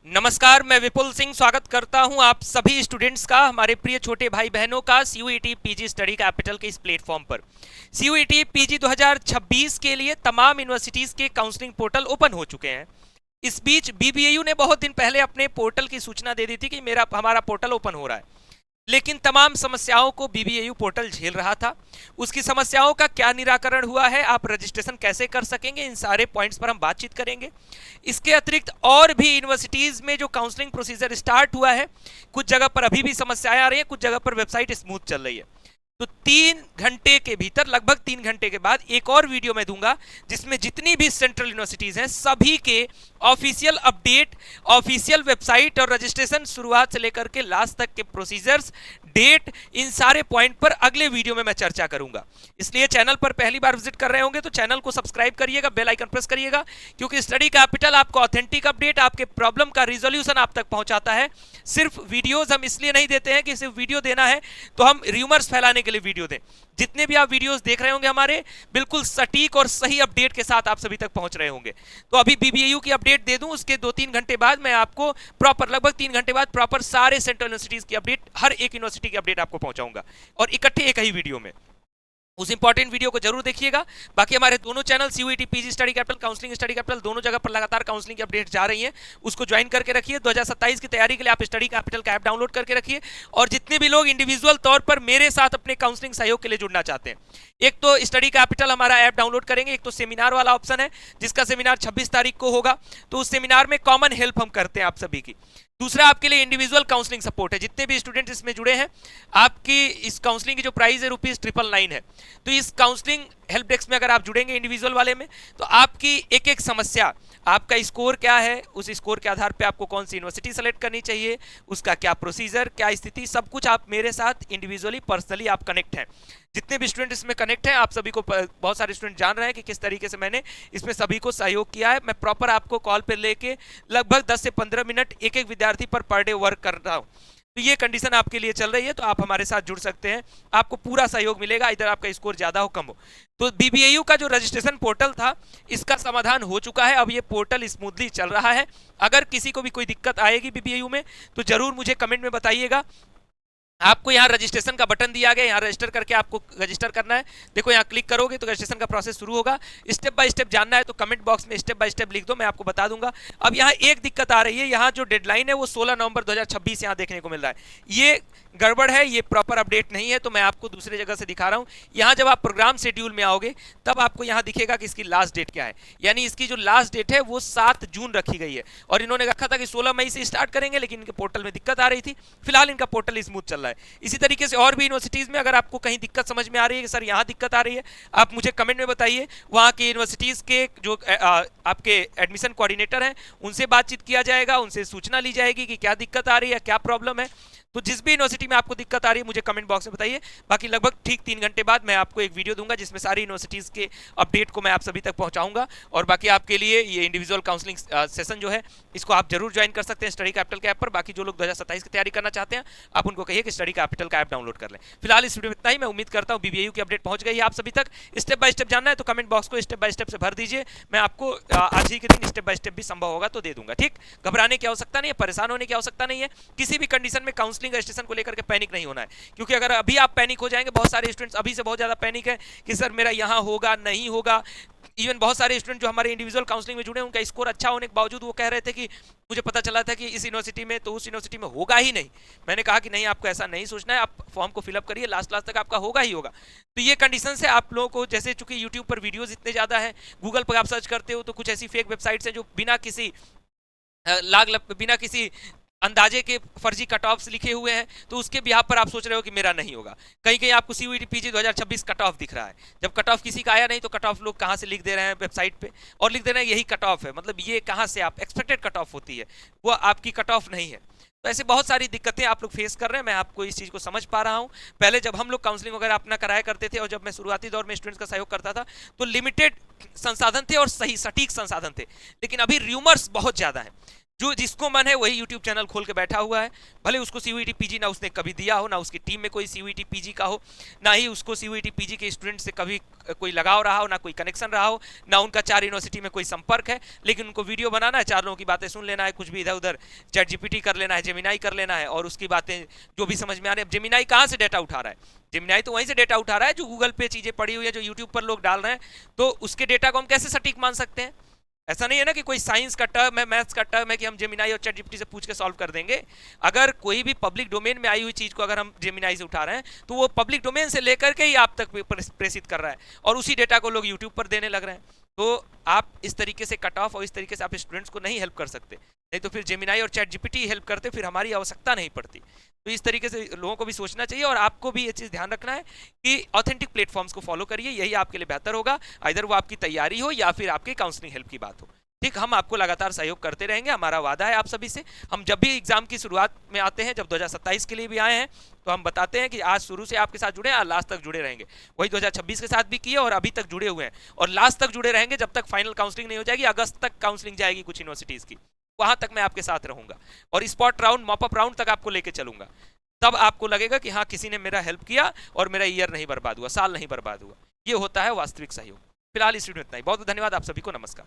नमस्कार, मैं विपुल सिंह स्वागत करता हूं आप सभी स्टूडेंट्स का, हमारे प्रिय छोटे भाई बहनों का सीयूईटी पीजी स्टडी कैपिटल के इस प्लेटफॉर्म पर। सीयूईटी पीजी 2026 के लिए तमाम यूनिवर्सिटीज के काउंसलिंग पोर्टल ओपन हो चुके हैं। इस बीच बीबीएयू ने बहुत दिन पहले अपने पोर्टल की सूचना दे दी थी कि हमारा पोर्टल ओपन हो रहा है, लेकिन तमाम समस्याओं को बीबीएयू पोर्टल झेल रहा था। उसकी समस्याओं का क्या निराकरण हुआ है, आप रजिस्ट्रेशन कैसे कर सकेंगे, इन सारे पॉइंट्स पर हम बातचीत करेंगे। इसके अतिरिक्त और भी यूनिवर्सिटीज में जो काउंसलिंग प्रोसीजर स्टार्ट हुआ है, कुछ जगह पर अभी भी समस्याएं आ रही हैं, कुछ जगह पर वेबसाइट स्मूथ चल रही है। तो 3 घंटे के भीतर, लगभग 3 घंटे के बाद एक और वीडियो मैं दूंगा जिसमें जितनी भी सेंट्रल यूनिवर्सिटीज हैं सभी के ऑफिशियल अपडेट, ऑफिशियल वेबसाइट और रजिस्ट्रेशन शुरुआत से लेकर के लास्ट तक के प्रोसीजर्स, डेट, इन सारे पॉइंट पर अगले वीडियो में मैं चर्चा करूंगा। इसलिए चैनल पर पहली बार विजिट कर रहे होंगे तो चैनल को सब्सक्राइब करिएगा, बेल आइकन प्रेस करिएगा, क्योंकि स्टडी कैपिटल आपको ऑथेंटिक अपडेट, आपके प्रॉब्लम का रिजोल्यूशन आप तक पहुंचाता है। सिर्फ वीडियोज हम इसलिए नहीं देते हैं कि सिर्फ वीडियो देना है तो हम र्यूमर्स फैलाने के लिए वीडियो दें। जितने भी आप वीडियोस देख रहे होंगे हमारे, बिल्कुल सटीक और सही अपडेट के साथ आप सभी तक पहुंच रहे होंगे। तो अभी बीबीएयू की अपडेट दे दूं, उसके 2-3 घंटे बाद मैं आपको प्रॉपर, लगभग 3 घंटे बाद प्रॉपर सारे सेंट्रल यूनिवर्सिटीज की अपडेट, हर एक यूनिवर्सिटी की अपडेट आपको पहुंचाऊंगा, और इकट्ठे एक ही वीडियो में। उस इंपॉर्टेंट वीडियो को जरूर देखिएगा। बाकी हमारे दोनों channel CUET PG study capital, counselling study capital, दोनों जगह पर लगातार काउंसलिंग की अपडेट जा रही हैं, उसको ज्वाइन करके रखिए। 2027 की तैयारी के लिए आप स्टडी कैपिटल का ऐप डाउनलोड करके रखिए। और जितने भी लोग इंडिविजुअल तौर पर मेरे साथ अपने काउंसलिंग सहयोग के लिए जुड़ना चाहते हैं, एक तो स्टडी कैपिटल हमारा ऐप डाउनलोड करेंगे, एक तो सेमिनार वाला ऑप्शन है जिसका सेमिनार 26 तारीख को होगा। तो उस सेमिनार में कॉमन हेल्प हम करते हैं आप सभी की। दूसरा, आपके लिए इंडिविजुअल काउंसलिंग सपोर्ट है। जितने भी स्टूडेंट इसमें जुड़े हैं, आपकी इस काउंसलिंग की जो प्राइस है ₹999 है। तो इस काउंसलिंग हेल्प डेस्क में अगर आप जुड़ेंगे इंडिविजुअल वाले में, तो आपकी एक एक समस्या, आपका स्कोर क्या है, उस स्कोर के आधार पे आपको कौन सी यूनिवर्सिटी सेलेक्ट करनी चाहिए, उसका क्या प्रोसीजर, क्या स्थिति, सब कुछ आप मेरे साथ इंडिविजुअली, पर्सनली आप कनेक्ट हैं। जितने भी स्टूडेंट इसमें कनेक्ट हैं, आप सभी को, बहुत सारे स्टूडेंट जान रहे हैं कि किस तरीके से मैंने इसमें सभी को सहयोग किया है। मैं प्रॉपर आपको कॉल पर लेके लगभग 10 से 15 मिनट एक एक विद्यार्थी पर डे वर्क कर रहा हूँ। तो ये कंडीशन आपके लिए चल रही है, तो आप हमारे साथ जुड़ सकते हैं, आपको पूरा सहयोग मिलेगा, इधर आपका स्कोर ज्यादा हो कम हो। तो बीबीएयू का जो रजिस्ट्रेशन पोर्टल था, इसका समाधान हो चुका है। अब ये पोर्टल स्मूथली चल रहा है। अगर किसी को भी कोई दिक्कत आएगी बीबीएयू में, तो जरूर मुझे कमेंट में बताइएगा। आपको यहाँ रजिस्ट्रेशन का बटन दिया गया, यहाँ रजिस्टर करके आपको रजिस्टर करना है। देखो यहाँ क्लिक करोगे तो रजिस्ट्रेशन का प्रोसेस शुरू होगा। स्टेप बाय स्टेप जानना है तो कमेंट बॉक्स में स्टेप बाय स्टेप लिख दो, मैं आपको बता दूंगा। अब यहाँ एक दिक्कत आ रही है, यहाँ जो डेडलाइन है वो 16 नवंबर 2026 यहाँ देखने को मिल रहा है। ये गड़बड़ है, ये प्रॉपर अपडेट नहीं है, तो मैं आपको दूसरी जगह से दिखा रहा हूँ। यहाँ जब आप प्रोग्राम शेड्यूल में आओगे तब आपको यहाँ दिखेगा कि इसकी लास्ट डेट क्या है। यानी इसकी जो लास्ट डेट है वो 7 जून रखी गई है, और इन्होंने रखा था कि 16 मई से स्टार्ट करेंगे, लेकिन इनके पोर्टल में दिक्कत आ रही थी। फिलहाल इनका पोर्टल स्मूथ चल रहा है। इसी तरीके से और भी यूनिवर्सिटीज में अगर आपको कहीं दिक्कत समझ में आ रही है कि सर यहाँ दिक्कत आ रही है, आप मुझे कमेंट में बताइए। वहाँ की यूनिवर्सिटीज के जो आपके एडमिशन कोऑर्डिनेटर हैं, उनसे बातचीत किया जाएगा, उनसे सूचना ली जाएगी कि क्या दिक्कत आ रही है, क्या प्रॉब्लम है। तो जिस भी यूनिवर्सिटी में आपको दिक्कत आ रही है, मुझे कमेंट बॉक्स में बताइए। बाकी लगभग ठीक 3 घंटे बाद मैं आपको एक वीडियो दूंगा जिसमें सारी यूनिवर्सिटीज के अपडेट को मैं आप सभी तक पहुंचाऊंगा। और बाकी आपके लिए ये इंडिविजुअल काउंसलिंग सेशन जो है, इसको आप जरूर ज्वाइन कर सकते हैं स्टडी कैपिटल के ऐप पर। बाकी जो लोग 2027 की तैयारी करना चाहते हैं, आप उनको कहिए कि स्टडी कैपिटल का ऐप डाउनलोड कर लें। फिलहाल इस वीडियो में इतना ही। मैं उम्मीद करता हूँ बीबीएयू की अपडेट पहुंच गई है आप सभी तक। स्टेप बाय स्टेप जानना है तो कमेंट बॉक्स को स्टेप बाय स्टेप से भर दीजिए। मैं आपको आज ही के दिन स्टेप बाय स्टेप भी संभव होगा तो दे दूंगा। ठीक, घबराने की आवश्यकता नहीं है, परेशान होने की आवश्यकता नहीं है। किसी भी कंडीशन में काउंसलिंग रजिस्ट्रेशन को लेकर पैनिक नहीं होना है, क्योंकि अगर अभी आप पैनिक हो जाएंगे, बहुत सारे स्टूडेंट्स अभी से बहुत ज्यादा पैनिक है कि सर मेरा यहां होगा नहीं होगा। इवन बहुत सारे स्टूडेंट जो हमारे इंडिविजुअल काउंसलिंग में जुड़े, उनका स्कोर अच्छा होने के बावजूद वो कह रहे थे कि मुझे पता चला था कि इस यूनिवर्सिटी में तो उस यूनिवर्सिटी में होगा ही नहीं। मैंने कहा कि नहीं, आपको ऐसा नहीं सोचना है, आप फॉर्म को फिलअप करिए, लास्ट तक आपका होगा ही होगा। तो ये कंडीशन से आप लोगों को, जैसे चूंकि यूट्यूब पर वीडियोज इतने ज्यादा है, गूगल पर आप सर्च करते हो तो कुछ ऐसी फेक वेबसाइट्स हैं जो बिना किसी अंदाजे के फर्जी कट ऑफ्स लिखे हुए हैं, तो उसके बिहार पर आप सोच रहे हो कि मेरा नहीं होगा। कहीं कहीं आपको सीयूईटी पीजी 2026 कट ऑफ दिख रहा है, जब कट ऑफ किसी का आया नहीं तो कट ऑफ लोग कहाँ से लिख दे रहे हैं वेबसाइट पे, और लिख दे रहे हैं यही कट ऑफ है। मतलब ये कहाँ से आप एक्सपेक्टेड कट ऑफ होती है, वो आपकी कट ऑफ नहीं है। तो ऐसे बहुत सारी दिक्कतें आप लोग फेस कर रहे हैं, मैं आपको इस चीज़ को समझ पा रहा हूँ। पहले जब हम लोग काउंसलिंग वगैरह अपना कराया करते थे, और जब मैं शुरुआती दौर में स्टूडेंट्स का सहयोग करता था, तो लिमिटेड संसाधन थे और सही सटीक संसाधन थे। लेकिन अभी र्यूमर्स बहुत ज़्यादा हैं। जो जिसको मन है वही यूट्यूब चैनल खोल के बैठा हुआ है, भले उसको सीयूईटी पीजी ना उसने कभी दिया हो, ना उसकी टीम में कोई सीयूईटी पीजी का हो, ना ही उसको सीयूईटी पीजी के स्टूडेंट से कभी कोई लगाव रहा हो, ना कोई कनेक्शन रहा हो, ना उनका 4 यूनिवर्सिटी में कोई संपर्क है, लेकिन उनको वीडियो बनाना है, 4 लोगों की बातें सुन लेना है, कुछ भी इधर उधर चैट जीपीटी कर लेना है, जेमिनाई कर लेना है, और उसकी बातें जो भी समझ में आ रही है। जेमिनाई कहाँ से डेटा उठा रहा है? जेमिनाई तो वहीं से डेटा उठा रहा है जो गूगल पे चीजें पड़ी हुई है, जो यूट्यूब पर लोग डाल रहे हैं, तो उसके डेटा को हम कैसे सटीक मान सकते हैं? ऐसा नहीं है ना कि कोई साइंस का टर्म है, मैथ्स का टर्म है कि हम जेमिनाई और चैट जीपीटी से पूछ के सॉल्व कर देंगे। अगर कोई भी पब्लिक डोमेन में आई हुई चीज को अगर हम जेमिनाई से उठा रहे हैं, तो वो पब्लिक डोमेन से लेकर के ही आप तक प्रेषित कर रहा है, और उसी डेटा को लोग यूट्यूब पर देने लग रहे हैं। तो आप इस तरीके से कट ऑफ और इस तरीके से आप स्टूडेंट्स को नहीं हेल्प कर सकते, नहीं तो फिर जेमिनाई और चैट जीपीटी हेल्प करते, फिर हमारी आवश्यकता नहीं पड़ती। तो इस तरीके से लोगों को भी सोचना चाहिए, और आपको भी ये चीज़ ध्यान रखना है कि ऑथेंटिक प्लेटफॉर्म्स को फॉलो करिए, यही आपके लिए बेहतर होगा, इधर वो आपकी तैयारी हो या फिर आपकी काउंसलिंग हेल्प की बात हो। ठीक, हम आपको लगातार सहयोग करते रहेंगे, हमारा वादा है आप सभी से। हम जब भी एग्जाम की शुरुआत में आते हैं, जब 2027 के लिए भी आए हैं, तो हम बताते हैं कि आज शुरू से आपके साथ जुड़े हैं, आज लास्ट तक जुड़े रहेंगे। वही 2026 के साथ भी किए और अभी तक जुड़े हुए हैं, और लास्ट तक जुड़े रहेंगे जब तक फाइनल काउंसलिंग नहीं हो जाएगी। अगस्त तक काउंसलिंग जाएगी कुछ यूनिवर्सिटीज की, वहां तक मैं आपके साथ रहूंगा, और स्पॉट राउंड, मॉपअप राउंड तक आपको लेके चलूंगा। तब आपको लगेगा कि हाँ, किसी ने मेरा हेल्प किया और मेरा ईयर नहीं बर्बाद हुआ, साल नहीं बर्बाद हुआ। ये होता है वास्तविक सहयोग। फिलहाल इस वीडियो में इतना ही। बहुत बहुत धन्यवाद आप सभी को। नमस्कार।